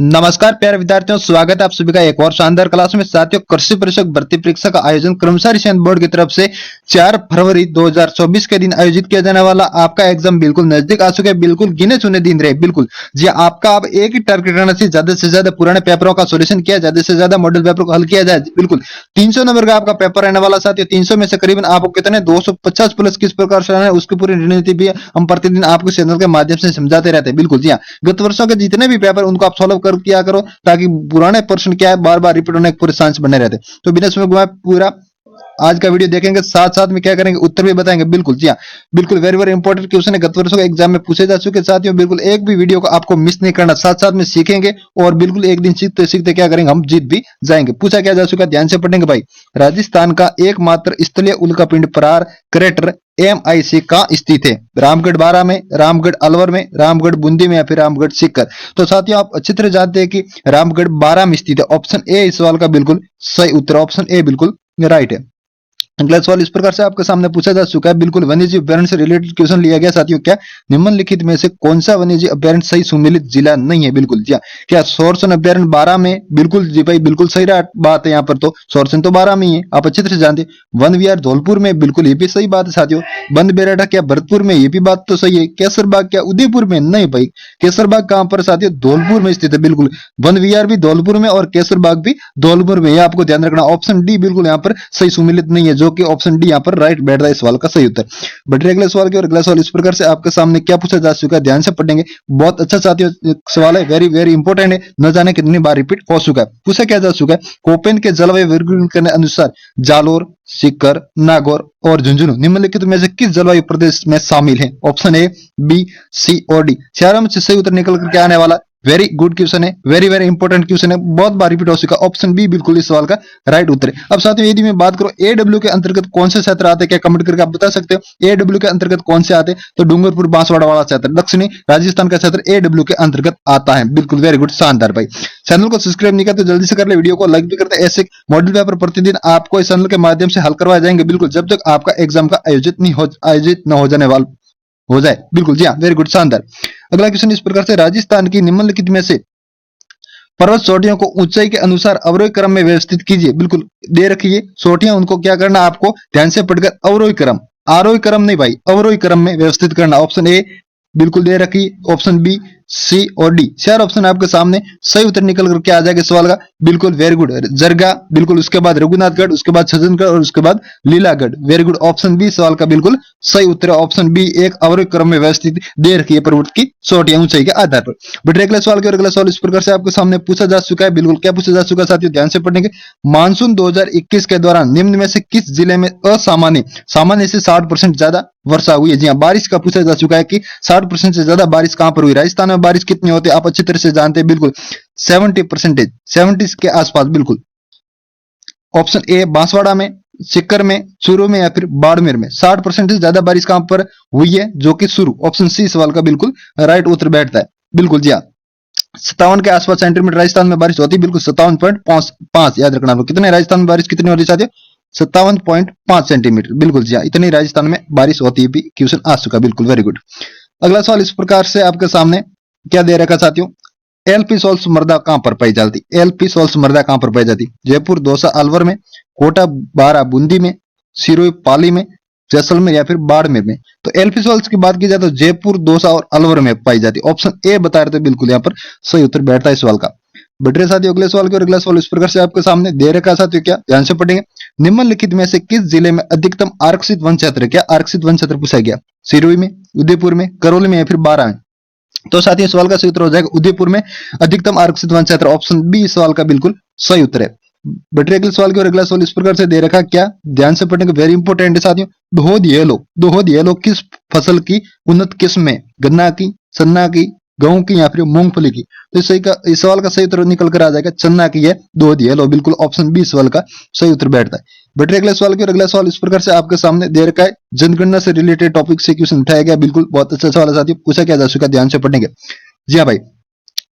नमस्कार प्यारे विद्यार्थियों, स्वागत है आप सभी का एक और शानदार क्लास में। साथियों, कृषि परीक्षक भर्ती परीक्षा का आयोजन कर्मचारी चयन बोर्ड की तरफ से 4 फरवरी 2024 के दिन आयोजित किया जाने वाला आपका एग्जाम बिल्कुल नजदीक आ चुके हैं। बिल्कुल गिने चुने दिन रहे। बिल्कुल जी, आपका अब एक ही टारगेट रहना चाहिए, ज्यादा से ज्यादा पुराने पेपरों का सोल्यूशन किया, ज्यादा से ज्यादा मॉडल पेपर को हल किया जाए। बिल्कुल 300 नंबर का आपका पेपर रहने वाला। साथियों, 300 में से करीबन आपको कितने 250 प्लस किस प्रकार से है उसकी पूरी रणनीति भी हम प्रतिदिन आपको चैनल के माध्यम से समझाते रहते हैं। बिल्कुल जी हाँ, गत वर्षों के जितने भी पेपर उनको आप सॉल्व कर किया करो, ताकि पुराने प्रश्न क्या है बार बार रिपीट होने के पूरे चांस बने रहते। तो बिना समय गवाए पूरा आज का वीडियो देखेंगे, साथ साथ में क्या करेंगे, उत्तर भी बताएंगे। बिल्कुल जी हाँ, बिल्कुल वेरी वेरी इंपॉर्टेंट क्वेश्चन है, गत वर्षों के एग्जाम में पूछे जा चुके। साथियों, बिल्कुल एक भी वीडियो को आपको मिस नहीं करना, साथ साथ में सीखेंगे और बिल्कुल एक दिन सीखते सीखते क्या करेंगे, हम जीत भी जाएंगे। पूछा क्या जा चुका, ध्यान से पढ़ेंगे भाई। राजस्थान का एकमात्र स्थलीय उल्कापिंड प्रार क्रेटर MIC का स्थित है। रामगढ़ बारा में, रामगढ़ अलवर में, रामगढ़ बूंदी में या फिर रामगढ़ सीकर। तो साथियों, आप अच्छी तरह जानते हैं कि रामगढ़ बारा में स्थित है। ऑप्शन ए इस सवाल का बिल्कुल सही उत्तर, ऑप्शन ए बिल्कुल राइट है। अगला सवाल इस प्रकार से आपके सामने पूछा जा चुका है। बिल्कुल वन्यजीव अभ्यारण्य से रिलेटेड क्वेश्चन लिया गया। साथियों, क्या निम्नलिखित में से कौन सा वन्यजीव अभ्यारण्य सही सुमेलित जिला नहीं है? बिल्कुल जी, क्या सोरसन अभ्यारण्य 12 में? बिल्कुल जी भाई, बिल्कुल सही बात है। यहाँ पर तो सोरसन तो 12 में ही है, आप अच्छी तरह से जानते हैं। वन विहार धौलपुर में, बिल्कुल ये भी सही बात है। साथियों, बंद बेराटा क्या भरतपुर में? ये भी बात तो सही है। केसरबाग क्या उदयपुर में? नहीं भाई, केसरबाग कहां पर? साथियों, धौलपुर में स्थित है। बिल्कुल वन विहार भी धौलपुर में और केसरबाग भी धौलपुर में, आपको ध्यान रखना। ऑप्शन डी बिल्कुल यहाँ पर सही सुमेलित नहीं है, जो कि ऑप्शन डी यहाँ पर राइट बैठ रहा है इस सवाल का सही उत्तर। बट अगले सवाल की और अगला सवाल इस प्रकार से आपके सामने क्या पूछा जा चुका है, ध्यान से पढ़ेंगे। बहुत अच्छा साथियों सवाल है, वेरी वेरी इंपॉर्टेंट है, न जाने कितनी बार रिपीट हो चुका है। पूछा क्या जा चुका है, कोपेन के जलवायु वर्गीकरण के अनुसार जालोर, सीकर, नागौर और झुंझुनू निम्नलिखित में से किस जलवायु प्रदेश में शामिल है? ऑप्शन ए, बी, सी और डी। चारों में से सही उत्तर निकल करके आने वाला वेरी गुड क्वेश्चन है, वेरी वेरी इंपॉर्टेंट क्वेश्चन है, बहुत बार रिपीट हो चुका। ऑप्शन बी बिल्कुल इस सवाल का राइट उत्तर है। अब साथियों, यदि मैं बात करूं AW के अंतर्गत कौन से क्षेत्र आते हैं, क्या कमेंट करके आप बता सकते हो AW के अंतर्गत कौन से आते हैं? तो डूंगरपुर बांसवाड़ा वाला क्षेत्र, दक्षिणी राजस्थान का क्षेत्र AW के अंतर्गत आता है। बिल्कुल वेरी गुड, शानदार भाई। चैनल को सब्सक्राइब नहीं करते जल्दी से कर ले, वीडियो को लाइक भी करते। ऐसे मॉडल पेपर प्रतिदिन आपको इस चैनल के माध्यम से हल करवाए जाएंगे, बिल्कुल जब तक आपका एग्जाम का आयोजित न हो जाने वाला हो जाए। बिल्कुल जी हाँ, वेरी गुड, शानदार। अगला क्वेश्चन इस प्रकार से, राजस्थान की निम्नलिखित में से पर्वत चोटियों को ऊंचाई के अनुसार अवरोही क्रम में व्यवस्थित कीजिए। बिल्कुल दे रखी है चोटियां, उनको क्या करना आपको ध्यान से पढ़कर अवरोही क्रम, आरोही क्रम नहीं भाई, अवरोही क्रम में व्यवस्थित करना। ऑप्शन ए बिल्कुल दे रखी, ऑप्शन बी, सी और डी, चार ऑप्शन आपके सामने सही उत्तर निकल करके आ जाएगा सवाल का। बिल्कुल वेरी गुड, जरगा, बिल्कुल उसके बाद रघुनाथगढ़, उसके बाद छजनगढ़ और उसके बाद लीलागढ़। वेरी गुड, ऑप्शन बी सवाल का बिल्कुल सही उत्तर है। ऑप्शन बी एक अवरोही क्रम में व्यवस्थित दे रखी है पर्वत की चोटियां ऊंचाई के आधार पर। बट अगले सवाल के और अगला सवाल इस प्रकार से आपके सामने पूछा जा चुका है। बिल्कुल क्या पूछा जा चुका है साथियों, ध्यान से पढ़ेंगे। मानसून 2021 के दौरान निम्न में से किस जिले में असामान्य सामान्य से 60% ज्यादा वर्षा हुई है? जी हाँ, बारिश का पूछा जा चुका है कि 60% से ज्यादा बारिश कहां पर हुई। राजस्थान में बारिश कितनी होती है आप अच्छी तरह से जानते हैं, बिल्कुल 70%, 70 के आसपास। बिल्कुल ऑप्शन ए बांसवाड़ा में, सीकर में, चूरू में या फिर बाड़मेर में 60% से ज्यादा बारिश कहां पर हुई है, जो कि चूरू। ऑप्शन सी सवाल का बिल्कुल राइट उत्तर बैठता है। बिल्कुल जी हाँ, 57 के आसपास सेंटीमीटर राजस्थान में बारिश होती है। बिल्कुल 57.5 याद रखना। कितने राजस्थान में बारिश कितनी होती है? 57.5 सेंटीमीटर। बिल्कुल जी हाँ, इतनी राजस्थान में बारिश होती है भी क्वेश्चन आ चुका। बिल्कुल वेरी गुड। अगला सवाल इस प्रकार से आपके सामने क्या दे रखा साथियों, एलपी सोल्स मृदा कहां पर पाई जाती? एलपी सोल्स मृदा कहां पर पाई जाती? जयपुर, दौसा, अलवर में, कोटा, बारा, बूंदी में, सिरोही, पाली में, जैसलमेर या फिर बाड़मेर में। तो एलपी सोल्स की बात की जाए तो जयपुर, दौसा और अलवर में पाई जाती है। ऑप्शन ए बता रहे थे, बिल्कुल यहाँ पर सही उत्तर बैठता है इस सवाल का। बटरे साथियों, अगले सवाल के और अगला सवाल इस प्रकार से आपके सामने दे रखा साथियों, क्या ध्यान से पढ़ेंगे। निम्नलिखित में से किस जिले में अधिकतम आरक्षित वन क्षेत्र? क्या आरक्षित वन क्षेत्र पूछा गया? सिरोही में, उदयपुर में, करौली में या फिर बारा में? तो साथियों सवाल का सही उत्तर हो जाएगा उदयपुर में अधिकतम आरक्षित वन क्षेत्र। ऑप्शन बी सवाल का बिल्कुल सही उत्तर है। बटे अगले सवाल के और अगला सवाल इस प्रकार से दे रखा, क्या ध्यान से पढ़ने का वेरी इंपॉर्टेंट है साथियों। दोहद येलो किस फसल की उन्नत किस्म है? गन्ना की, चन्ना की, गेहूं की या फिर मूंगफली की? तो इस सवाल का सही उत्तर निकल कर आ जाएगा चन्ना की है दोहद येलो। बिल्कुल ऑप्शन बी सवाल का सही उत्तर बैठता है। बटे अगले सवाल के और अगला सवाल इस प्रकार से आपके सामने दे रखा है, जनगणना से रिलेटेड टॉपिक से क्वेश्चन उठाया गया। बिल्कुल बहुत अच्छा सवाल है साथियों, पूछा क्या जा चुका, ध्यान से पढ़ेंगे। जी हाँ भाई,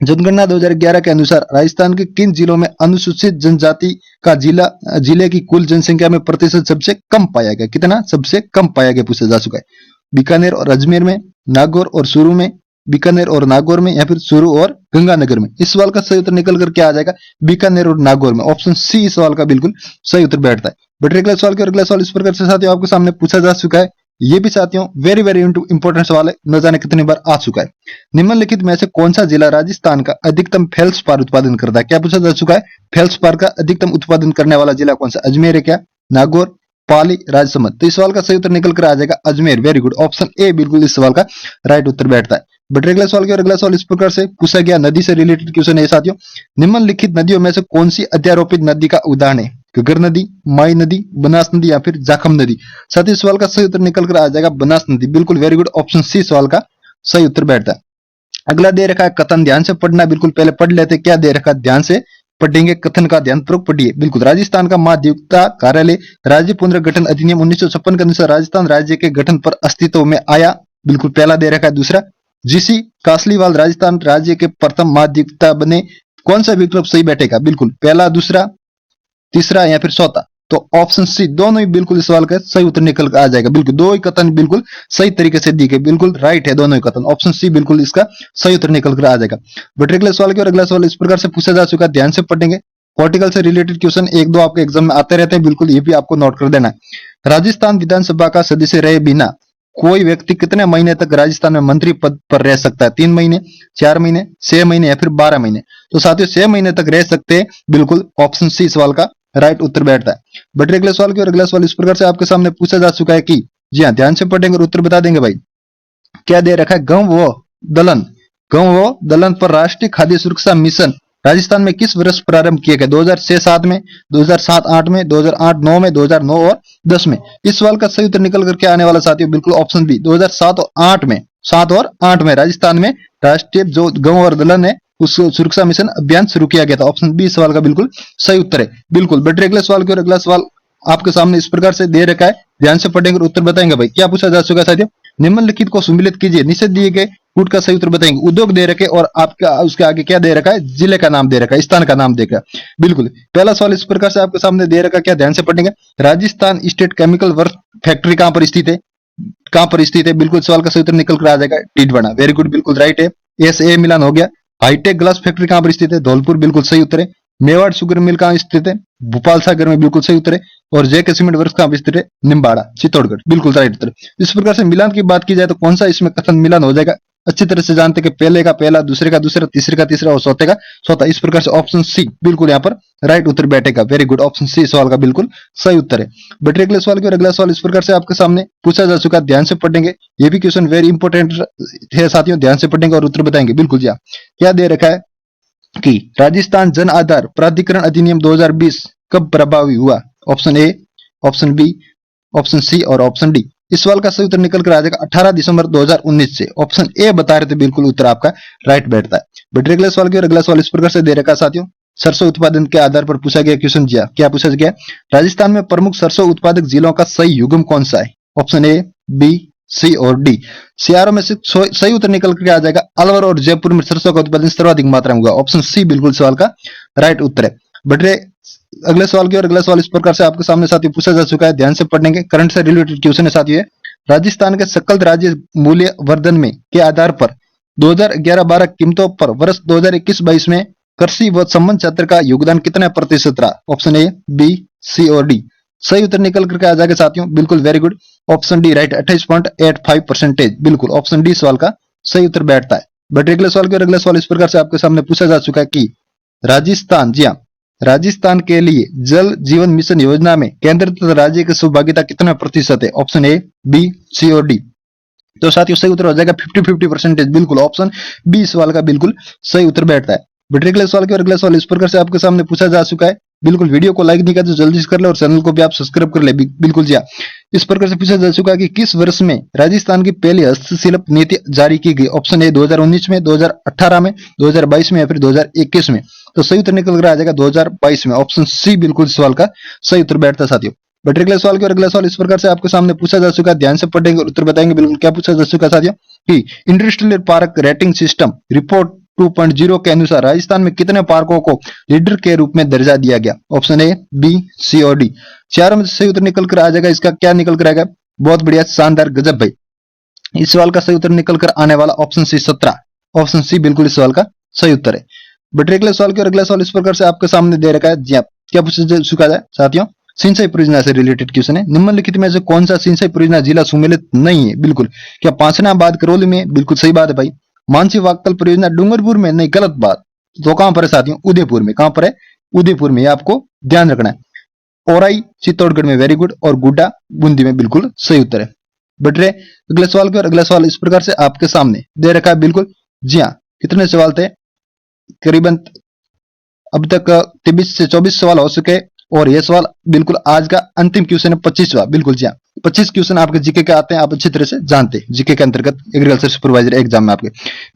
जनगणना 2011 के अनुसार राजस्थान के किन जिलों में अनुसूचित जनजाति का जिले की कुल जनसंख्या में प्रतिशत सबसे कम पाया गया? कितना सबसे कम पाया गया पूछा जा चुका है। बीकानेर और अजमेर में, नागौर और चूरू में, बीकानेर और नागौर में, या फिर चूरू और गंगानगर में? इस सवाल का सही उत्तर निकल कर क्या आ जाएगा? बीकानेर और नागौर में। ऑप्शन सी इस सवाल का बिल्कुल सही उत्तर बैठता है। बट अगला सवाल के अगला सवाल इस प्रकार से साथियों आपके सामने पूछा जा चुका है। ये भी साथियों वेरी वेरी इंपॉर्टेंट सवाल है, न जाने कितनी बार आ चुका है। निम्नलिखित में से कौन सा जिला राजस्थान का अधिकतम फेल्सपार उत्पादन करता है? क्या पूछा जा चुका है? फेल्सपार का अधिकतम उत्पादन करने वाला जिला कौन सा? अजमेर है क्या, नागौर, पाली, राजसमंद? तो इस सवाल का सही उत्तर निकल कर आ जाएगा Ajmer. Very good, option A बिल्कुल इस सवाल का राइट उत्तर बैठता है। बट अगला सवाल के अगला सवाल इस प्रकार से पूछा गया, नदी से रिलेटेड क्वेश्चन है साथियों। निम्नलिखित नदियों में से कौन सी अध्यारोपित नदी का उदाहरण है? घग्गर नदी, माई नदी, बनास नदी, या फिर जाखम नदी? साथ ही सवाल का सही उत्तर निकल कर आ जाएगा बनास नदी। बिल्कुल वेरी गुड, ऑप्शन सी सवाल का सही उत्तर बैठता है। अगला दे रखा है कथन, ध्यान से पढ़ना, बिल्कुल पहले पढ़ लेते। क्या दे रखा है? ध्यान से पढ़ेंगे, कथन का ध्यान पूर्वक पढ़िए। बिल्कुल, राजस्थान का महाधिवक्ता कार्यालय राज्य पुनर्गठन अधिनियम 1956 के अनुसार राजस्थान राज्य के गठन पर अस्तित्व में आया। बिल्कुल पहला दे रखा है। दूसरा, जीसी कासलीवाल राजस्थान राज्य के प्रथम महाधिवक्ता बने। कौन सा विकल्प सही बैठेगा? बिल्कुल पहला, दूसरा, तीसरा, या फिर चौथा? तो ऑप्शन सी दोनों ही बिल्कुल इस सवाल का सही उत्तर निकल आ जाएगा। बिल्कुल दो ही कथन बिल्कुल सही तरीके से दी गई, बिल्कुल राइट है दोनों ही कथन। ऑप्शन सी बिल्कुल इसका सही उत्तर निकल कर आ जाएगा। बट अगले सवाल के और अगला सवाल इस प्रकार से पूछा जा चुका है, ध्यान से पढ़ेंगे। पॉलिटिकल से रिलेटेड क्वेश्चन एक दो आपके एग्जाम में आते रहते हैं, बिल्कुल ये भी आपको नोट कर देना है। राजस्थान विधानसभा का सदस्य रहे बिना कोई व्यक्ति कितने महीने तक राजस्थान में मंत्री पद पर रह सकता है? 3 महीने, 4 महीने, 6 महीने, या फिर 12 महीने? तो साथियों 6 महीने तक रह सकते हैं। बिल्कुल ऑप्शन सी सवाल का राइट उत्तर बैठता है। बट अगले सवाल की और अगला सवाल इस प्रकार से आपके सामने पूछा जा चुका है कि जी हाँ, ध्यान से पढ़ेंगे और उत्तर बता देंगे भाई। क्या दे रखा है? गांव व दलहन पर राष्ट्रीय खाद्य सुरक्षा मिशन राजस्थान में किस वर्ष प्रारंभ किए गए? 2006-7 में, 2007-8 में, 2008-9 में, 2009 और 10 में? इस सवाल का सही उत्तर निकल करके आने वाला साथियों बिल्कुल ऑप्शन बी 2007 और 8 में। 7 और 8 में राजस्थान में राष्ट्रीय जो गांव और दलहन है उस सुरक्षा मिशन अभियान शुरू किया गया था। ऑप्शन बी सवाल का बिल्कुल सही उत्तर है। बिल्कुल बट अगले सवाल की और अगला सवाल आपके सामने इस प्रकार से दे रखा है, ध्यान से पढ़ेंगे और उत्तर बताएंगे भाई। क्या पूछा जा चुका है साथियों? निम्नलिखित को सम्मिलित कीजिए, नीचे दिए गए कूट का सही उत्तर बताएंगे। उद्योग दे रखे और आपका उसके आगे क्या दे रखा है? जिले का नाम दे रखा है, स्थान का नाम देगा। बिल्कुल पहला सवाल इस प्रकार से आपके सामने दे रखा, क्या ध्यान से पढ़ेंगे। Rajasthan state chemical work factory कहां पर स्थित है? कहां पर स्थित है? बिल्कुल सवाल का सही उत्तर निकल कर आ जाएगा टीडवाना। वेरी गुड, बिल्कुल राइट है। एस ए मिलान हो गया। हाईटेक ग्लास फैक्ट्री कहां पर स्थित है? धौलपुर, बिल्कुल सही उत्तर है। मेवाड़ शुगर मिल कहां स्थित है? भोपाल सागर में, बिल्कुल सही उत्तर है। और जेके सीमेंट वर्क्स कहां पर स्थित है? निम्बाड़ा, चित्तौड़गढ़, बिल्कुल राइट उत्तर। इस प्रकार से मिलान की बात की जाए तो कौन सा इसमें कथन मिलान हो जाएगा? अच्छी तरह से जानते कि पहले का पहला, दूसरे का दूसरा, तीसरे का तीसरा और चौथे का चौथा। इस प्रकार से ऑप्शन सी बिल्कुल यहाँ पर राइट उत्तर बैठेगा। वेरी गुड, ऑप्शन सी सवाल का बिल्कुल सही उत्तर है। बट अगले सवाल की और अगला सवाल इस प्रकार से आपके सामने पूछा जा चुका है, ध्यान से पढ़ेंगे। ये भी क्वेश्चन वेरी इंपॉर्टेंट है साथियों, ध्यान से पढ़ेंगे और उत्तर बताएंगे। बिल्कुल जी हाँ, क्या दे रखा है कि राजस्थान जन आधार प्राधिकरण अधिनियम 2020 कब प्रभावी हुआ? Option A, option B, option C और ऑप्शन डी? इस सवाल का सही उत्तर निकल कर आ जाएगा 18 दिसंबर 2019 से। ऑप्शन ए बता रहे थे, बिल्कुल उत्तर आपका राइट बैठता है। बट अगले सवाल की और अगला सवाल इस प्रकार से दे रखा साथियों, सरसों उत्पादन के आधार पर पूछा गया क्वेश्चन। जी क्या पूछा गया? राजस्थान में प्रमुख सरसों उत्पादक जिलों का सही युग्म कौन सा है? ऑप्शन ए, बी, सी और डी? सीआरओ में से सही उत्तर निकल करके आ जाएगा अलवर और जयपुर में सरसों का उत्पादन सर्वाधिक मात्रा में हुआ। ऑप्शन सी बिल्कुल सवाल का राइट उत्तर है। बट अगले सवाल की और अगला सवाल इस प्रकार से आपके सामने साथियों पूछा जा चुका है, ध्यान से पढ़ेंगे। करंट से रिलेटेड क्वेश्चन है साथियों। राजस्थान के सकल राज्य मूल्य वर्धन में के आधार पर 2011-12 कीमतों पर वर्ष 2021-22 में कृषि व संबंध क्षेत्र का योगदान कितना प्रतिशत रहा? ऑप्शन ए, बी, सी और डी? सही उत्तर निकल करके आ जाएगा साथियों, बिल्कुल very good, option D right 28.85%। बिल्कुल ऑप्शन डी सवाल का सही उत्तर बैठता है। बट अगले सवाल के और अगला सवाल इस प्रकार से आपके सामने पूछा जा चुका है कि राजस्थान, जी हाँ, राजस्थान के लिए जल जीवन मिशन योजना में केंद्र तथा राज्य की सहभागिता कितना प्रतिशत है? ऑप्शन ए, बी, सी और डी? तो साथियों सही उत्तर हो जाएगा 50-50%। बिल्कुल ऑप्शन बी सवाल का बिल्कुल सही उत्तर बैठता है। बट अगले सवाल के और अगला सवाल इस प्रकार से आपके सामने पूछा जा चुका है। बिल्कुल वीडियो को लाइक नहीं किया तो जल्दी से कर ले और चैनल को भी आप सब्सक्राइब कर ले। बिल्कुल जी हाँ, इस प्रकार से पूछा जा चुका है कि किस वर्ष में राजस्थान की पहली हस्तशिल्प नीति जारी की गई? ऑप्शन ए 2019 में, 2018 में, 2022 में या फिर 2021 में? तो सही उत्तर निकल कर आ जाएगा 2022 में। ऑप्शन सी बिल्कुल सवाल का सही उत्तर बैठता है साथियों। बट अगले सवाल के और अगला सवाल इस प्रकार से आपके सामने पूछा जा चुका है, ध्यान से पढ़ेंगे और उत्तर बताएंगे। बिल्कुल क्या पूछा जा चुका है साथियों कि industrial park rating system report 2.0 के अनुसार राजस्थान में कितने पार्कों को लीडर के रूप में दर्जा दिया गया? ऑप्शन ए, बी, सी और डी? चारों में सही उत्तर निकल कर आ जाएगा। इसका क्या निकल कर आएगा? बहुत बढ़िया, शानदार, गजब भाई। इस सवाल का सही उत्तर निकल कर आने वाला ऑप्शन सी 17। ऑप्शन सी बिल्कुल इस सवाल का सही उत्तर है। बेटे अगले सवाल की, और अगला सवाल इस प्रकार से आपके सामने दे रखा है। जी हाँ, क्या पूछा जाए साथियों, सिंचाई परियोजना से रिलेटेड क्वेश्चन है। निम्नलिखित में से कौन सा सिंचाई परियोजना जिला सुमेलित नहीं है? बिल्कुल। क्या पांचनाबाद करौली में? बिल्कुल सही बात है भाई। मानसी वाक्कल परियोजना डूंगरपुर में? नहीं, गलत बात। तो कहां पर है साथियों? उदयपुर में। कहां पर है? उदयपुर में। ये आपको ध्यान रखना है। औराई चित्तौड़गढ़ में, वेरी गुड। और गुड्डा बूंदी में, बिल्कुल सही उत्तर है। बट रे अगले सवाल की, और अगला सवाल इस प्रकार से आपके सामने दे रखा है। बिल्कुल जी हाँ, कितने सवाल थे? करीबन अब तक 23 से 24 सवाल हो चुके, और यह सवाल बिल्कुल आज का अंतिम क्वेश्चन है, 25वां। बिल्कुल जी हाँ, 25 क्वेश्चन आपके जीके के आते हैं, आप अच्छी तरह से जानते हैं जीके के अंतर्गत एग्रीकल्चर सुपरवाइजर एग्जाम में आपके।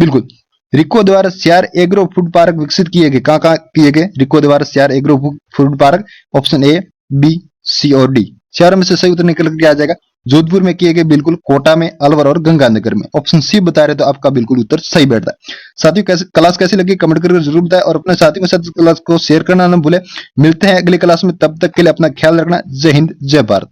बिल्कुल। रिको द्वारा सियार एग्रो फूड पार्क विकसित किए गए, कहाँ किए गए? रिको द्वारा सियार agro food park. Option A, B, C और डी। चारों में से सही उत्तर निकल के आ जाएगा। जोधपुर में किए गए, बिल्कुल। कोटा में, अलवर और गंगानगर में। ऑप्शन सी बता रहे तो आपका बिल्कुल उत्तर सही बैठता है। साथियों, कैसे क्लास कैसी लगी कमेंट करके जरूर बताएं, और अपने साथियों के साथ क्लास को शेयर करना न भूले। मिलते हैं अगली क्लास में, तब तक के लिए अपना ख्याल रखना। जय हिंद, जय भारत।